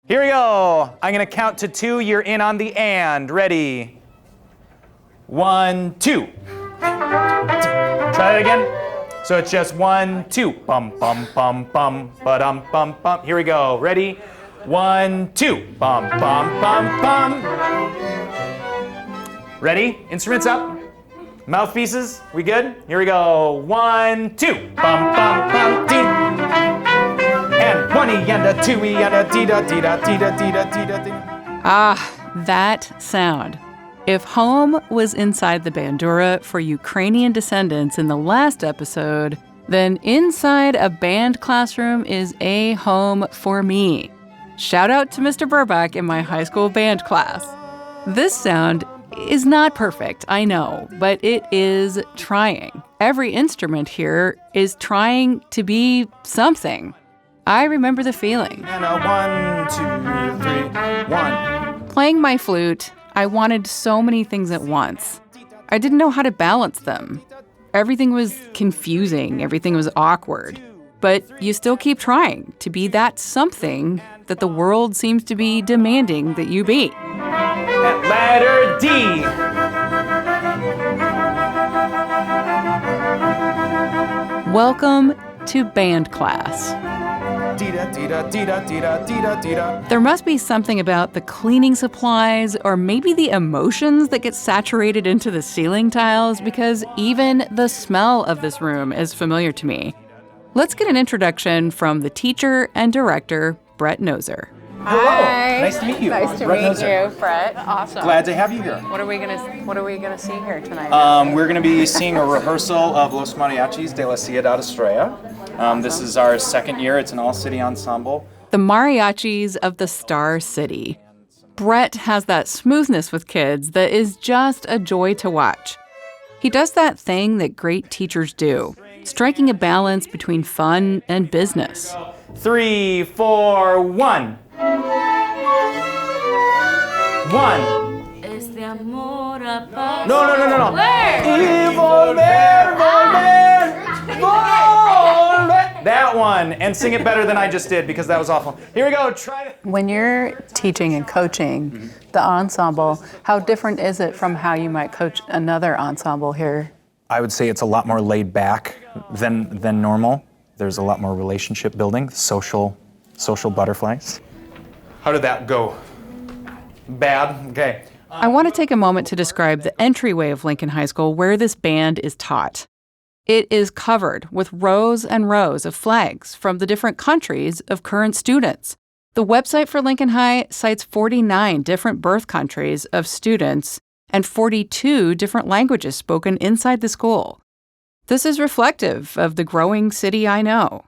Here we go. I'm going to count to 2. You're in on the and. Ready? 1, 2. Try that again. So it's just 1, 2. Bum, bum, bum, bum, ba-dum, bum, bum. Here we go. Ready? 1, 2. Bum, bum, bum, bum. Ready? Instruments up. Mouthpieces. We good? Here we go. 1, 2. Bum, bum, bum, dee. And 1 and a 2 and a dee da dee da dee da dee da dee da dee. Ah, that sound. If home was inside the Bandura for Ukrainian descendants in the last episode, then inside a band classroom is a home for me. Shout out to Mr. Burbach in my high school band class. This sound is not perfect, I know, but it is trying. Every instrument here is trying to be something. I remember the feeling. And a 1, 2, 3, 1. Playing my flute, I wanted so many things at once. I didn't know how to balance them. Everything was confusing, everything was awkward. But you still keep trying to be that something that the world seems to be demanding that you be. At letter D. Welcome to band class. There must be something about the cleaning supplies or maybe the emotions that get saturated into the ceiling tiles because even the smell of this room is familiar to me. Let's get an introduction from the teacher and director, Brett Noser. Hello. Hi. Nice to meet you. Nice to Brett meet Noser. you, Brett. Awesome. Glad to have you here. What are we gonna see here tonight? We're going to be seeing a rehearsal of Los Mariachis de la Ciudad Estrella. This is our second year. It's an all-city ensemble. The Mariachis of the Star City. Brett has that smoothness with kids that is just a joy to watch. He does that thing that great teachers do, striking a balance between fun and business. 3, 4, 1. 1. No. Where? Volver. That one. And sing it better than I just did because that was awful. Here we go. Try it. When you're teaching and coaching the ensemble, how different is it from how you might coach another ensemble here? I would say it's a lot more laid back than normal. There's a lot more relationship building, social butterflies. How did that go? Bad? Okay. I want to take a moment to describe the entryway of Lincoln High School where this band is taught. It is covered with rows and rows of flags from the different countries of current students. The website for Lincoln High cites 49 different birth countries of students and 42 different languages spoken inside the school. This is reflective of the growing city I know.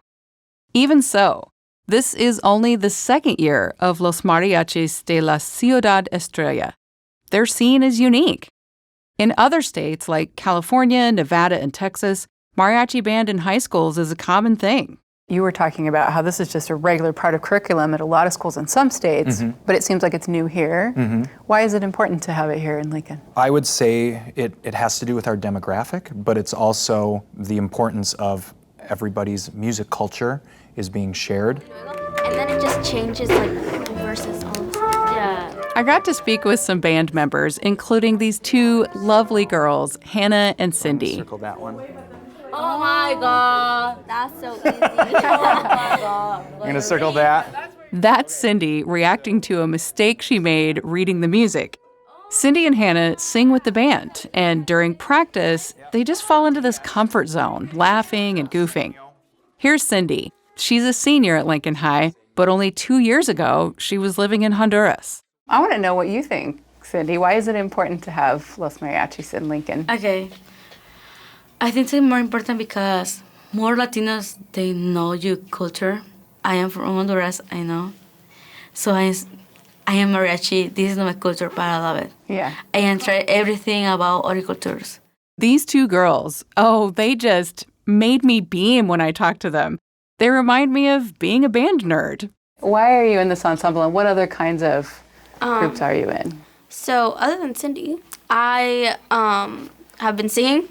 Even so, this is only the second year of Los Mariachis de la Ciudad Estrella. Their scene is unique. In other states like California, Nevada, and Texas, mariachi band in high schools is a common thing. You were talking about how this is just a regular part of curriculum at a lot of schools in some states, but it seems like it's new here. Why is it important to have it here in Lincoln? I would say it has to do with our demographic, but it's also the importance of everybody's music culture is being shared. And then it just changes like versus all this. Yeah. I got to speak with some band members, including these two lovely girls, Hannah and Cindy. Circle that one. Oh my god, that's so easy. Oh my god. I'm going to circle that. That's Cindy reacting to a mistake she made reading the music. Cindy and Hannah sing with the band, and during practice, they just fall into this comfort zone, laughing and goofing. Here's Cindy. She's a senior at Lincoln High, but only 2 years ago, she was living in Honduras. I want to know what you think, Cindy. Why is it important to have Los Mariachis in Lincoln? Okay. I think it's more important because more Latinos, they know your culture. I am from Honduras, I know. So I am mariachi. This is not my culture, but I love it. Yeah. I am try everything about other cultures. These two girls, they just made me beam when I talked to them. They remind me of being a band nerd. Why are you in this ensemble, and what other kinds of groups are you in? So other than Cindy, I have been singing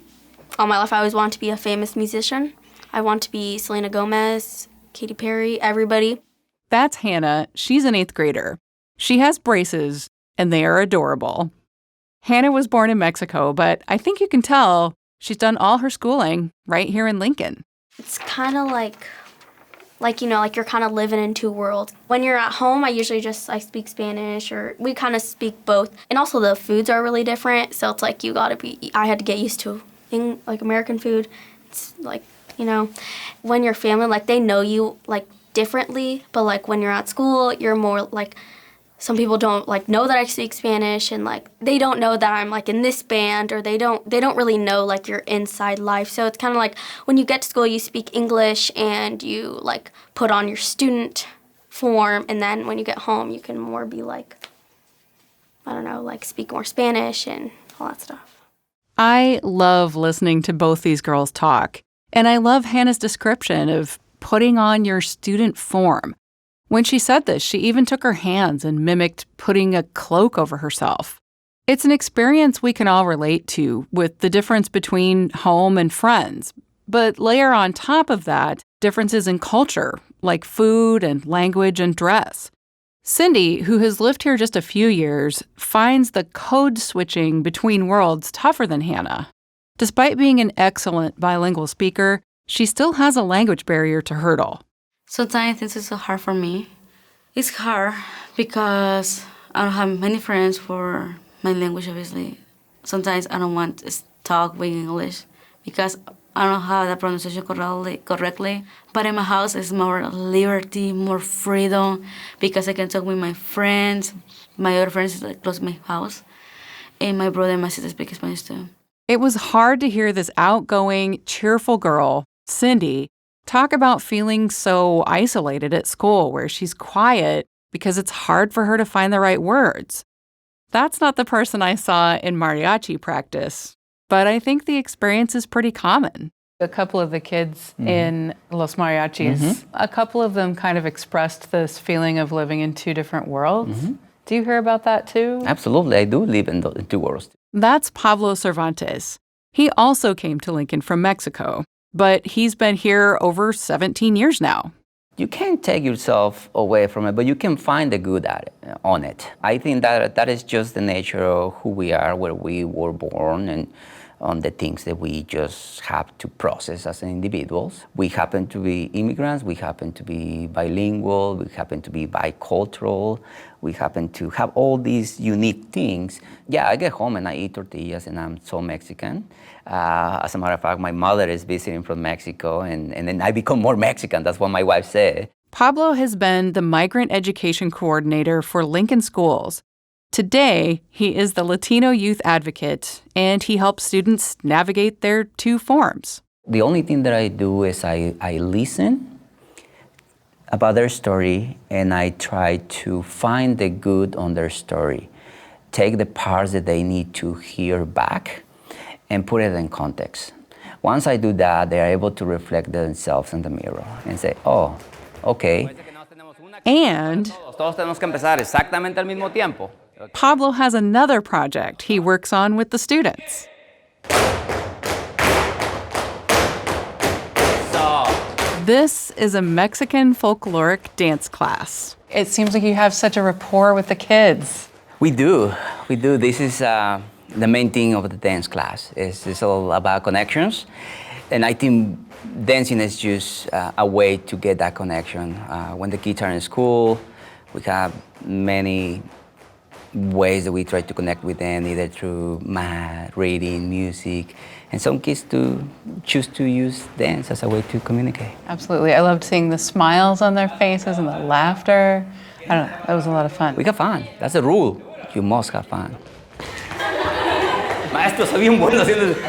all my life. I always wanted to be a famous musician. I want to be Selena Gomez, Katy Perry, everybody. That's Hannah. She's an 8th grader. She has braces, and they are adorable. Hannah was born in Mexico, but I think you can tell she's done all her schooling right here in Lincoln. It's kind of like you're kind of living in two worlds. When you're at home, I speak Spanish, or we kind of speak both. And also the foods are really different, so it's like I had to get used to American food. It's like, when you're family, like they know you like differently, but like when you're at school, you're more like, some people don't like know that I speak Spanish, and like they don't know that I'm like in this band, or they don't really know like your inside life. So it's kind of like when you get to school, you speak English and you like put on your student form, and then when you get home, you can more be like, I don't know, like speak more Spanish and all that stuff. I love listening to both these girls talk, and I love Hannah's description of putting on your student form. When she said this, she even took her hands and mimicked putting a cloak over herself. It's an experience we can all relate to, with the difference between home and friends. But layer on top of that differences in culture, like food and language and dress. Cindy, who has lived here just a few years, finds the code switching between worlds tougher than Hannah. Despite being an excellent bilingual speaker, she still has a language barrier to hurdle. Sometimes this is so hard for me. It's hard because I don't have many friends for my language, obviously. Sometimes I don't want to talk with English because I don't have the pronunciation correctly. But in my house, it's more liberty, more freedom, because I can talk with my friends. My other friends is like close to my house. And my brother and my sister speak Spanish too. It was hard to hear this outgoing, cheerful girl, Cindy, talk about feeling so isolated at school, where she's quiet because it's hard for her to find the right words. That's not the person I saw in mariachi practice, but I think the experience is pretty common. A couple of the kids in Los Mariachis, a couple of them kind of expressed this feeling of living in two different worlds. Do you hear about that too? Absolutely, I do live in two worlds. That's Pablo Cervantes. He also came to Lincoln from Mexico, but he's been here over 17 years now. You can't take yourself away from it, but you can find the good on it. I think that is just the nature of who we are, where we were born, and on the things that we just have to process as individuals. We happen to be immigrants, we happen to be bilingual, we happen to be bicultural, we happen to have all these unique things. Yeah, I get home and I eat tortillas and I'm so Mexican. As a matter of fact, my mother is visiting from Mexico, and then I become more Mexican. That's what my wife said. Pablo has been the migrant education coordinator for Lincoln Schools. Today, he is the Latino youth advocate, and he helps students navigate their two forms. The only thing that I do is I listen about their story, and I try to find the good on their story, take the parts that they need to hear back, and put it in context. Once I do that, they are able to reflect themselves in the mirror and say, oh, okay. And Todos tenemos que empezar exactamente al mismo tiempo. Pablo has another project he works on with the students. This is a Mexican folkloric dance class. It seems like you have such a rapport with the kids. We do. This is the main thing of the dance class. It's all about connections. And I think dancing is just a way to get that connection. When the kids are in school, we have many ways that we try to connect with them, either through math, reading, music, and some kids do choose to use dance as a way to communicate. Absolutely. I loved seeing the smiles on their faces and the laughter. I don't know, that was a lot of fun. We have fun. That's the rule. You must have fun. Maestro, soy bien bueno haciendo eso.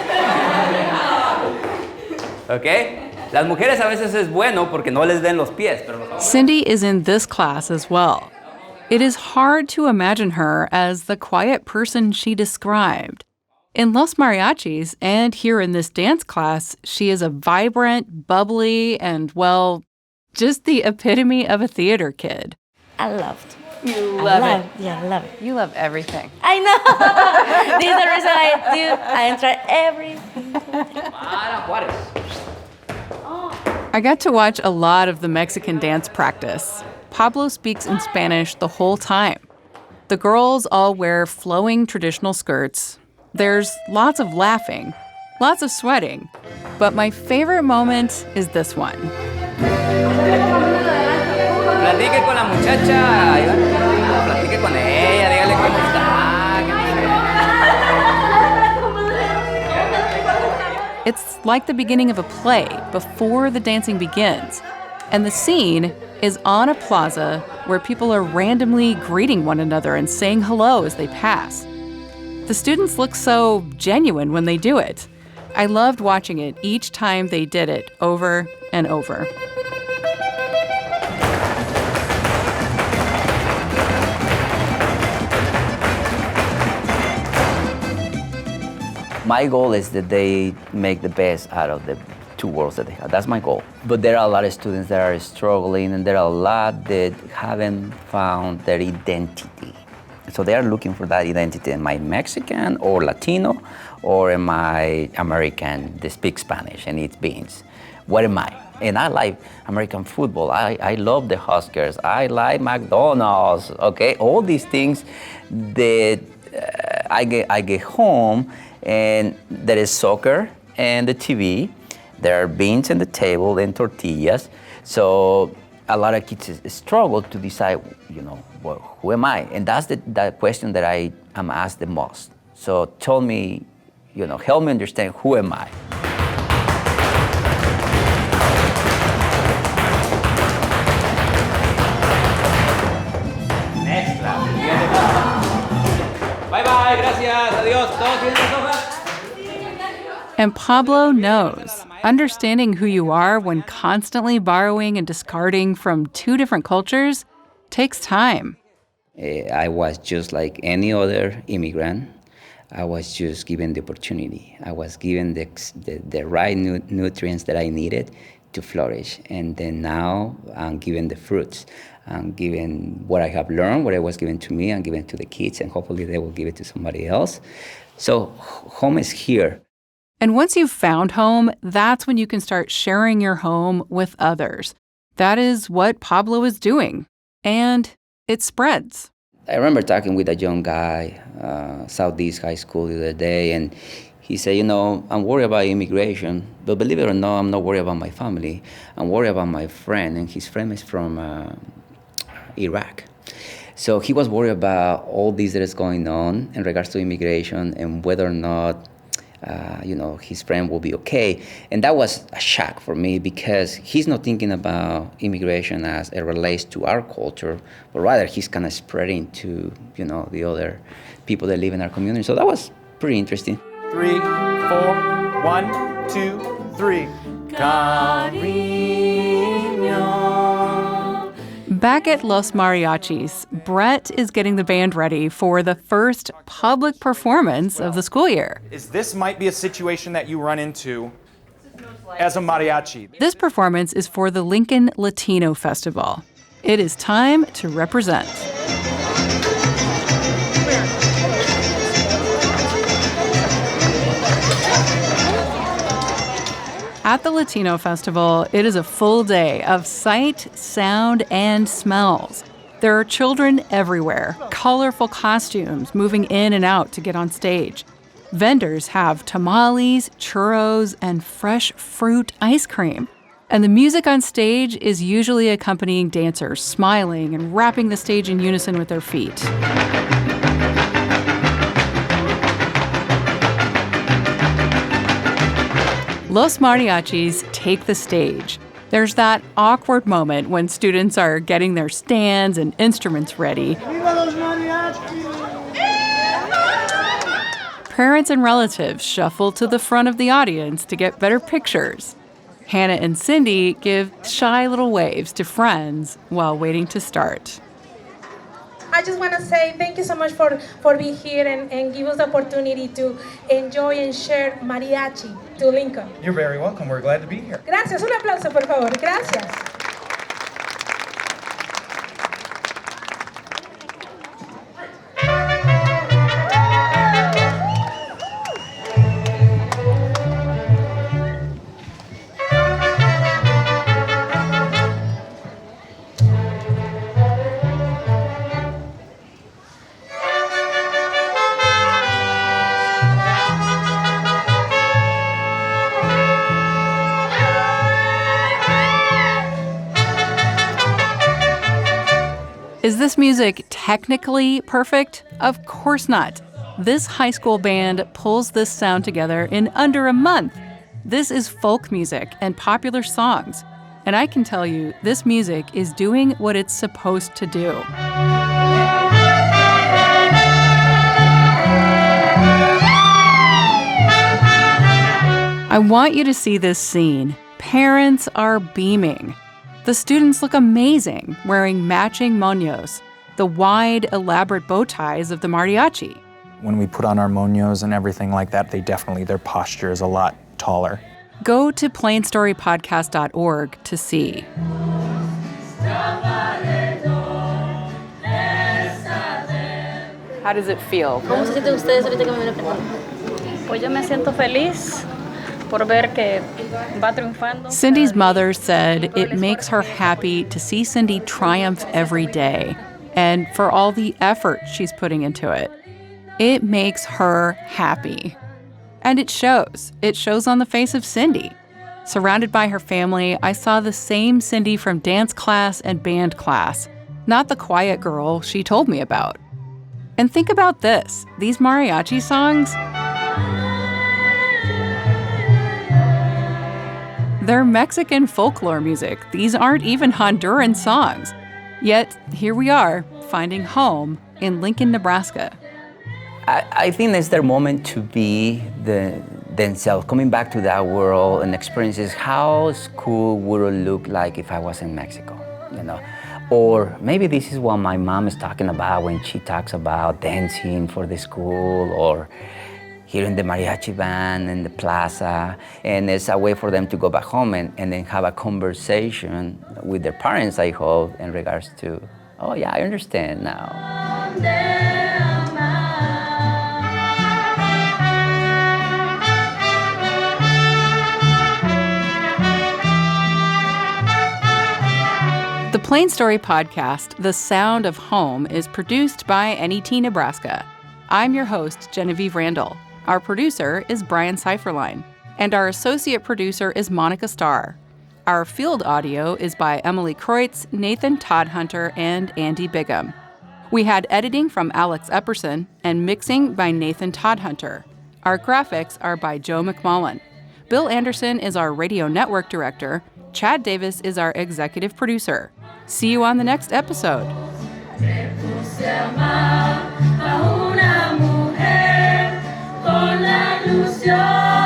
Okay? Las mujeres a veces es bueno porque no les den los pies, pero los... Cindy is in this class as well. It is hard to imagine her as the quiet person she described. In Los Mariachis and here in this dance class, she is a vibrant, bubbly, and, well, just the epitome of a theater kid. I loved. You love it. Yeah, I love it. You love everything. I know. This is the reason I do. I try everything. I got to watch a lot of the Mexican dance practice. Pablo speaks in Spanish the whole time. The girls all wear flowing traditional skirts. There's lots of laughing, lots of sweating. But my favorite moment is this one. Platique con la muchacha. Platique con ella. Dígale cómo está. It's like the beginning of a play before the dancing begins. And the scene is on a plaza where people are randomly greeting one another and saying hello as they pass. The students look so genuine when they do it. I loved watching it each time they did it over and over. My goal is that they make the best out of the two worlds that they have. That's my goal. But there are a lot of students that are struggling, and there are a lot that haven't found their identity. So they are looking for that identity. Am I Mexican or Latino, or am I American that speaks Spanish and eats beans? What am I? And I like American football. I love the Huskers. I like McDonald's, okay? All these things that I get home, and there is soccer and the TV. There are beans on the table and tortillas. So a lot of kids struggle to decide, well, who am I? And that's the question that I am asked the most. So tell me, help me understand, who am I? Next class. Bye-bye, gracias, adiós. ¿Todos tienen las hojas? And Pablo knows understanding who you are when constantly borrowing and discarding from two different cultures takes time. I was just like any other immigrant. I was just given the opportunity. I was given the right nutrients that I needed to flourish. And then now I'm given the fruits. I'm given what I have learned, what I was given to me, I'm given to the kids, and hopefully they will give it to somebody else. So home is here. And once you've found home, that's when you can start sharing your home with others. That is what Pablo is doing. And it spreads. I remember talking with a young guy, Southeast High School the other day, and he said, I'm worried about immigration, but believe it or not, I'm not worried about my family. I'm worried about my friend, and his friend is from Iraq. So he was worried about all this that is going on in regards to immigration and whether or not his friend will be okay. And that was a shock for me, because he's not thinking about immigration as it relates to our culture, but rather he's kind of spreading to, the other people that live in our community. So that was pretty interesting. 3, 4, 1, 2, 3. Cariño. Back at Los Mariachis, Brett is getting the band ready for the first public performance of the school year. This might be a situation that you run into as a mariachi. This performance is for the Lincoln Latino Festival. It is time to represent. At the Latino Festival, it is a full day of sight, sound, and smells. There are children everywhere, colorful costumes moving in and out to get on stage. Vendors have tamales, churros, and fresh fruit ice cream. And the music on stage is usually accompanying dancers smiling and rapping the stage in unison with their feet. Los Mariachis take the stage. There's that awkward moment when students are getting their stands and instruments ready. Parents and relatives shuffle to the front of the audience to get better pictures. Hannah and Cindy give shy little waves to friends while waiting to start. I just want to say thank you so much for being here and give us the opportunity to enjoy and share mariachi to Lincoln. You're very welcome. We're glad to be here. Gracias. Un aplauso, por favor. Gracias. Is this music technically perfect? Of course not. This high school band pulls this sound together in under a month. This is folk music and popular songs. And I can tell you, this music is doing what it's supposed to do. I want you to see this scene. Parents are beaming. The students look amazing, wearing matching moños, the wide, elaborate bow ties of the mariachi. When we put on our moños and everything like that, their posture is a lot taller. Go to plainstorypodcast.org to see. How does it feel? ¿Cómo se sienten ustedes ahorita que me vienen a Pues yo me siento feliz por ver que va triunfando. Cindy's mother said it makes her happy to see Cindy triumph every day and for all the effort she's putting into it. It makes her happy. And it shows. It shows on the face of Cindy. Surrounded by her family, I saw the same Cindy from dance class and band class, not the quiet girl she told me about. And think about this, these mariachi songs, they're Mexican folklore music. These aren't even Honduran songs. Yet, here we are, finding home in Lincoln, Nebraska. I think it's their moment to be themselves, coming back to that world and experiences how school would look like if I was in Mexico, you know? Or maybe this is what my mom is talking about when she talks about dancing for the school or hearing the mariachi band in the plaza. And it's a way for them to go back home and then have a conversation with their parents, I hope, in regards to, oh yeah, I understand now. The Plain Story Podcast, The Sound of Home, is produced by NET Nebraska. I'm your host, Genevieve Randall. Our producer is Brian Seiferlein. And our associate producer is Monica Starr. Our field audio is by Emily Kreutz, Nathan Toddhunter, and Andy Bigham. We had editing from Alex Epperson and mixing by Nathan Toddhunter. Our graphics are by Joe McMullen. Bill Anderson is our radio network director. Chad Davis is our executive producer. See you on the next episode. Con la ilusión